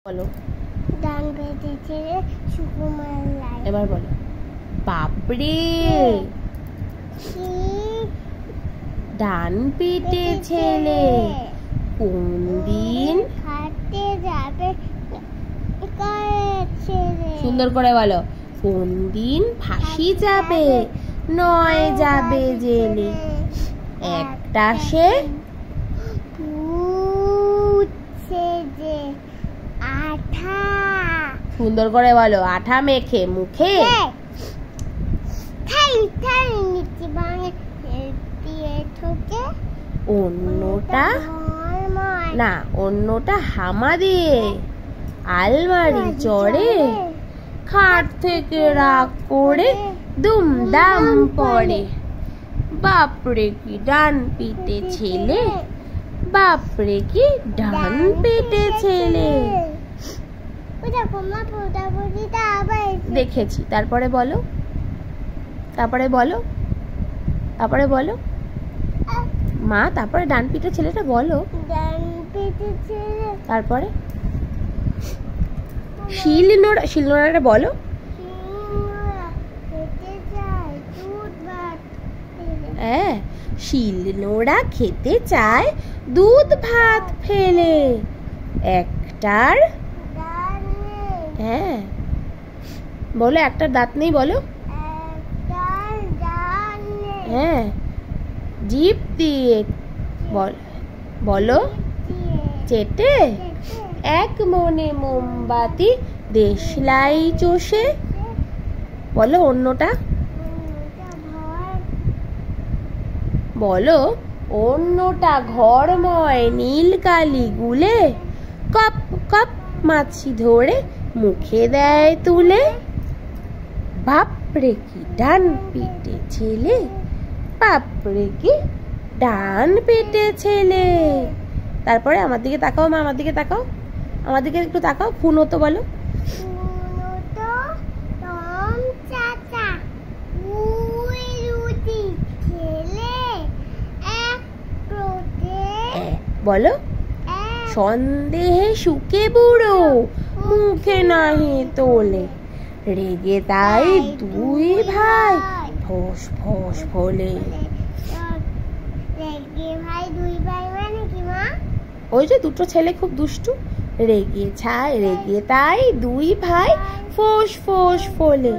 বলো। ডান পেটে ছেলে সুকুমার রায়। এবার বলো বাপরে ডান পেটে ছেলে কোন দিন খাটতে যাবে ছেলে। সুন্দর করে বলো কোন দিন ফাঁসি যাবে নয় যাবে জেলে একটা সে যে আঠা। সুন্দর করে বলো আঠা মেখে মুখে অন্যটা না অন্যটা হামা দিয়ে আলমারি চড়ে খাট থেকে রাগ করে দুমদাম পড়ে বাপরে কি ডান পিটে ছেলে বাপরে কি ডান পেটে ছেলে। দেখেছি তারপরে বলো তারপরে বলো তারপরে বলো মা তারপরে ডান পিঠে ছেলেটা বলো তারপরে শিলনোড়াটা বলো হ্যাঁ শিলনোড়া খেতে চায় দুধ ভাত ফেলে একটার হ্যাঁ বলো একটার দাঁত নেই বলো হ্যাঁ জিভ দিয়ে বলো চেটে এক মনে মোমবাতি দেশলাই চষে বলো অন্যটা বলো অন্যটা ঘরময় নীল কালি গুলে কপ কপ মাছি ধরে মুখে দেয় তুলে বাপরে কি ডান পিটে ছেলে বাপরে কি ডান পেটে ছেলে। তারপরে আমার দিকে তাকাও মা আমার দিকে তাকাও আমার দিকে একটু তাকাও খুনো তো বলো বলো সন্দেহে শুকে বুড়ো মুখে নাহি তোলে রেগে তাই দুই ভাই ফোস ফোস ফোলে। ওই যে দুটো ছেলে খুব দুষ্টু রেগে তাই দুই ভাই ফোস ফোস ফোলে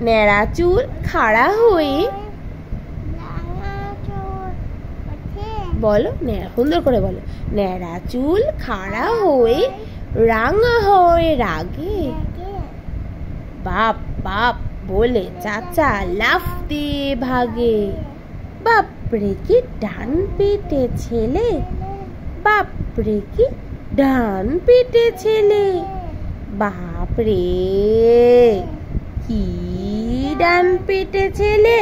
ন্যাড়া চুল খাড়া হয়ে বলো সুন্দর করে বলো ন্যাড়া চুল খাড়া হয়ে রাঙা হয়ে রাগে বাপ বাপ বলে চাচা লাফ দিয়ে ভাগে বাপরে কি ডান পেটে ছেলে বাপরে কি ডান পেটে ছেলে বাপরে কি ডান পেটে ছেলে।